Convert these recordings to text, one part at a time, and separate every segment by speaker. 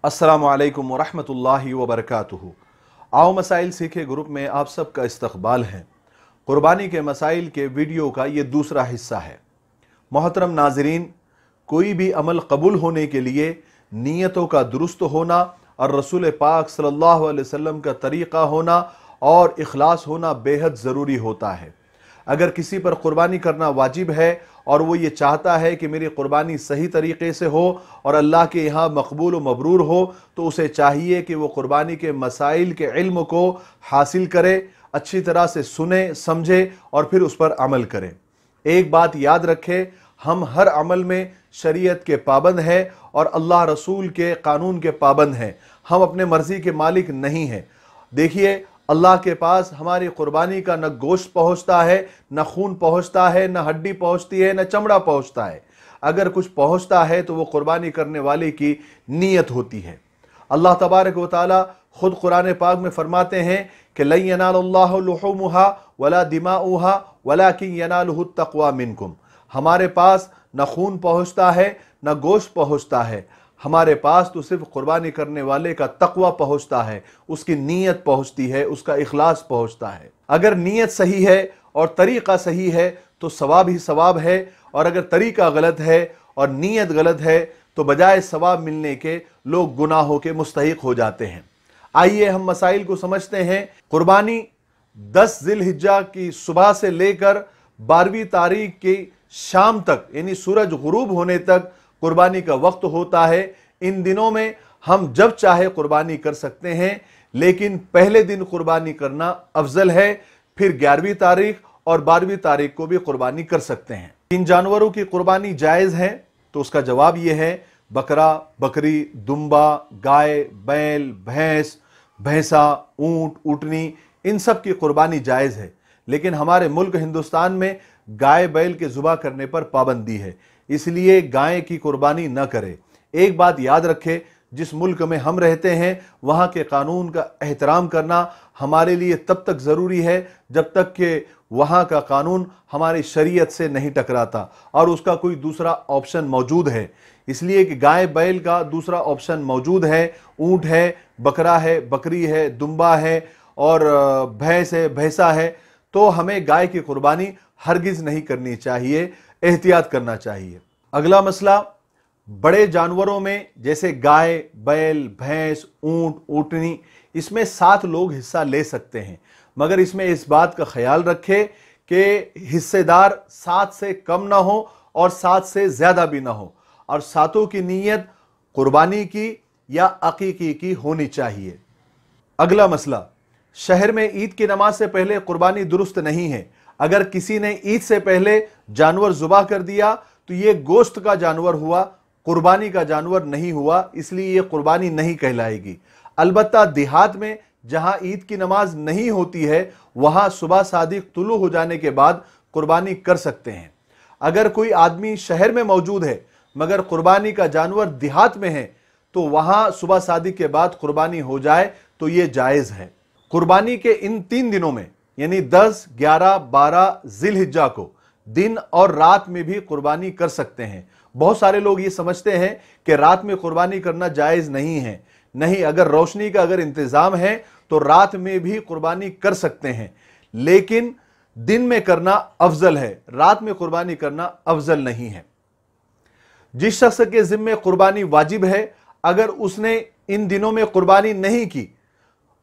Speaker 1: अस्सलामु अलैकुम वरहमतुल्लाहि वबरकातुहू। आओ मसाइल सीखे ग्रुप में आप सबका इस्तकबाल है। कुर्बानी के मसाइल के वीडियो का ये दूसरा हिस्सा है। मोहतरम नाजरीन, कोई भी अमल कबूल होने के लिए नीयतों का दुरुस्त होना और रसूल पाक सल्लल्लाहु अलैहि वसल्लम का तरीक़ा होना और इखलास होना बेहद ज़रूरी होता है। अगर किसी पर कुर्बानी करना वाजिब है और वो ये चाहता है कि मेरी कुर्बानी सही तरीक़े से हो और अल्लाह के यहाँ मकबूल व मबरूर हो, तो उसे चाहिए कि वो कुर्बानी के मसाइल के इल्म को हासिल करे, अच्छी तरह से सुने, समझे और फिर उस पर अमल करे। एक बात याद रखे, हम हर अमल में शरीयत के पाबंद हैं और अल्लाह रसूल के कानून के पाबंद हैं। हम अपने मर्ज़ी के मालिक नहीं हैं। देखिए, अल्लाह के पास हमारी कुर्बानी का न गोश्त पहुँचता है, न खून पहुँचता है, न हड्डी पहुँचती है, न चमड़ा पहुँचता है। अगर कुछ पहुँचता है तो वो कुर्बानी करने वाले की नीयत होती है। अल्लाह तबारक व तआला खुद कुरान पाक में फरमाते हैं कि लन यनालुल्लाहु लुहूमुहा वला दिमाउहा वलाकिन यनालुहु तक़वा मिनकुम। हमारे पास न खून पहुँचता है, न गोश्त पहुँचता है, हमारे पास तो सिर्फ कुर्बानी करने वाले का तक़वा पहुँचता है, उसकी नीयत पहुँचती है, उसका इखलास पहुँचता है। अगर नीयत सही है और तरीक़ा सही है तो सवाब ही सवाब है, और अगर तरीक़ा गलत है और नीयत गलत है तो बजाय सवाब मिलने के लोग गुनाहों के मुस्तहिक हो जाते हैं। आइए हम मसाइल को समझते हैं। कुर्बानी 10 ज़िलहिज्जा की सुबह से लेकर 12वीं तारीख की शाम तक, यानी सूरज गुरूब होने तक कुर्बानी का वक्त होता है। इन दिनों में हम जब चाहे कुर्बानी कर सकते हैं, लेकिन पहले दिन कुर्बानी करना अफजल है। फिर 11वीं तारीख और 12वीं तारीख को भी कुर्बानी कर सकते हैं। इन जानवरों की कुर्बानी जायज़ है, तो उसका जवाब यह है बकरा, बकरी, दुम्बा, गाय, बैल, भैंस, भैंसा, ऊंट, ऊँटनी, इन सब की कुर्बानी जायज़ है। लेकिन हमारे मुल्क हिंदुस्तान में गाय बैल के ज़ुबा करने पर पाबंदी है, इसलिए गाय की कुर्बानी न करें। एक बात याद रखें, जिस मुल्क में हम रहते हैं वहाँ के कानून का एहतराम करना हमारे लिए तब तक ज़रूरी है जब तक कि वहाँ का कानून हमारी शरीयत से नहीं टकराता और उसका कोई दूसरा ऑप्शन मौजूद है। इसलिए कि गाय बैल का दूसरा ऑप्शन मौजूद है, ऊँट है, बकरा है, बकरी है, दुम्बा है और भैंस है, भैंसा है, तो हमें गाय की कुर्बानी हरगिज़ नहीं करनी चाहिए, एहतियात करना चाहिए। अगला मसला, बड़े जानवरों में जैसे गाय, बैल, भैंस, ऊंट, ऊँटनी, इसमें 7 लोग हिस्सा ले सकते हैं, मगर इसमें इस बात का ख्याल रखें कि हिस्सेदार 7 से कम ना हो और 7 से ज़्यादा भी ना हो, और 7 की नीयत कुर्बानी की या अकीकी की होनी चाहिए। अगला मसला, शहर में ईद की नमाज से पहले कुर्बानी दुरुस्त नहीं है। अगर किसी ने ईद से पहले जानवर ज़ुबा कर दिया तो ये गोश्त का जानवर हुआ, कुर्बानी का जानवर नहीं हुआ, इसलिए ये कुर्बानी नहीं कहलाएगी। अलबत्ता देहात में जहां ईद की नमाज नहीं होती है वहां सुबह सादिक तुलू हो जाने के बाद कुर्बानी कर सकते हैं। अगर कोई आदमी शहर में मौजूद है मगर कुर्बानी का जानवर देहात में है तो वहां सुबह सादिक के बाद कुर्बानी हो जाए तो ये जायज़ है। कुर्बानी के इन 3 दिनों में यानी 10, 11, 12 ज़िलहिज्जा को दिन और रात में भी कुर्बानी कर सकते हैं। बहुत सारे लोग ये समझते हैं कि रात में कुर्बानी करना जायज़ नहीं है। नहीं, अगर रोशनी का अगर इंतज़ाम है तो रात में भी कुर्बानी कर सकते हैं, लेकिन दिन में करना अफजल है, रात में कुर्बानी करना अफजल नहीं है। जिस शख्स के ज़िम्मे कुर्बानी वाजिब है, अगर उसने इन दिनों में कुर्बानी नहीं की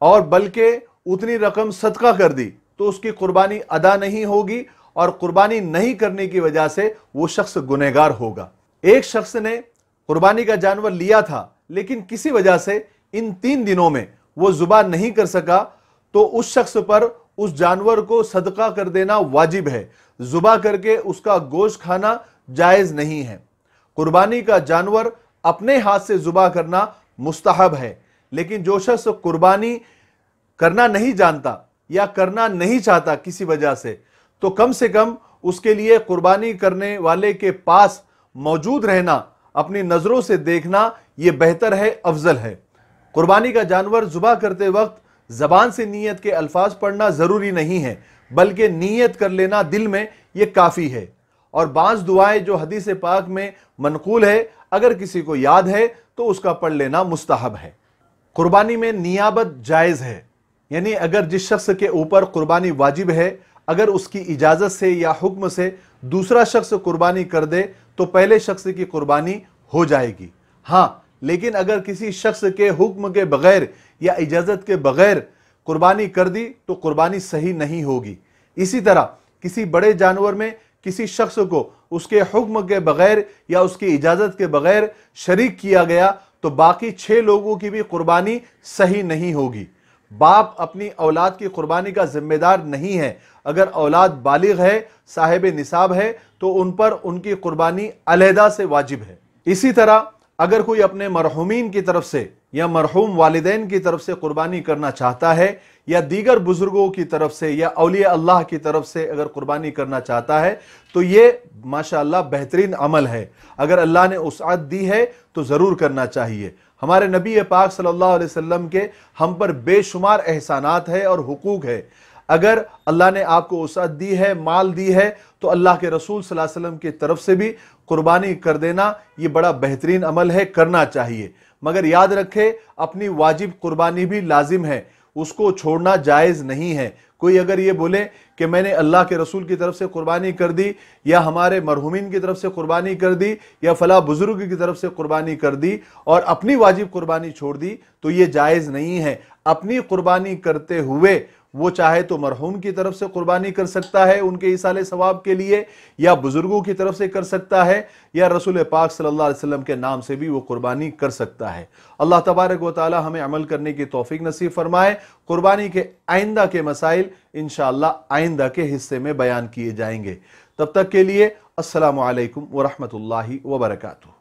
Speaker 1: और बल्कि उतनी रकम सदका कर दी तो उसकी कुर्बानी अदा नहीं होगी और कुर्बानी नहीं करने की वजह से वो शख्स गुनहगार होगा। एक शख्स ने कुर्बानी का जानवर लिया था लेकिन किसी वजह से इन 3 दिनों में वो ज़ुबा नहीं कर सका, तो उस शख्स पर उस जानवर को सदका कर देना वाजिब है। ज़ुबा करके उसका गोश्त खाना जायज़ नहीं है। कुर्बानी का जानवर अपने हाथ से ज़ुबा करना मुस्तहब है, लेकिन जो शख्स कुर्बानी करना नहीं जानता या करना नहीं चाहता किसी वजह से, तो कम से कम उसके लिए कुर्बानी करने वाले के पास मौजूद रहना, अपनी नज़रों से देखना, ये बेहतर है, अफजल है। कुर्बानी का जानवर ज़ुबा करते वक्त ज़बान से नीयत के अल्फाज पढ़ना ज़रूरी नहीं है, बल्कि नीयत कर लेना दिल में ये काफ़ी है। और बाज़ दुआएं जो हदीस पाक में मनकूल है, अगर किसी को याद है तो उसका पढ़ लेना मुस्तहब है। कुर्बानी में नियाबत जायज़ है, यानी अगर जिस शख्स के ऊपर कुर्बानी वाजिब है, अगर उसकी इजाज़त से या हुक्म से दूसरा शख्स कुर्बानी कर दे तो पहले शख्स की कुर्बानी हो जाएगी। हाँ, लेकिन अगर किसी शख्स के हुक्म के बगैर या इजाज़त के बगैर कुर्बानी कर दी तो कुर्बानी सही नहीं होगी। इसी तरह किसी बड़े जानवर में किसी शख्स को उसके हुक्म के बगैर या उसकी इजाज़त के बगैर शरीक किया गया तो बाकी 6 लोगों की भी कुर्बानी सही नहीं होगी। बाप अपनी औलाद की कुर्बानी का जिम्मेदार नहीं है। अगर औलाद बालिग है, साहिब निसाब है, तो उन पर उनकी कुर्बानी अलहदा से वाजिब है। इसी तरह अगर कोई अपने मरहूमीन की तरफ से या मरहूम वालिदैन की तरफ से कुर्बानी करना चाहता है या दीगर बुजुर्गों की तरफ से या औलिया अल्लाह की तरफ से अगर कुर्बानी करना चाहता है तो ये माशाअल्लाह बेहतरीन अमल है। अगर अल्लाह ने वसअत दी है तो ज़रूर करना चाहिए। हमारे नबी पाक सल्लल्लाहु अलैहि वसल्लम के हम पर बेशुमार एहसानात है और हुकूक है। अगर अल्लाह ने आपको वसअत दी है, माल दी है, तो अल्लाह के रसूल सल्लल्लाहु अलैहि वसल्लम की तरफ से भी कुर्बानी कर देना ये बड़ा बेहतरीन अमल है, करना चाहिए। मगर याद रखें, अपनी वाजिब कुर्बानी भी लाजिम है, उसको छोड़ना जायज़ नहीं है। कोई अगर ये बोले कि मैंने अल्लाह के रसूल की तरफ से कुर्बानी कर दी या हमारे मरहूमीन की तरफ से कुर्बानी कर दी या फला बुजुर्ग की तरफ से कुर्बानी कर दी और अपनी वाजिब कुर्बानी छोड़ दी, तो ये जायज़ नहीं है। अपनी कुर्बानी करते हुए वो चाहे तो मरहूम की तरफ से कुर्बानी कर सकता है उनके इसाले सवाब के लिए, या बुजुर्गों की तरफ से कर सकता है, या रसूल पाक सल्लल्लाहु अलैहि वसल्लम के नाम से भी वो कुर्बानी कर सकता है। अल्लाह तबारक व तआला हमें अमल करने की तौफीक नसीब फरमाए। कुर्बानी के आइंदा के मसाइल इंशाअल्लाह आइंदा के हिस्से में बयान किए जाएंगे। तब तक के लिए अस्सलामु अलैकुम व रहमतुल्लाहि व बरकातुहू।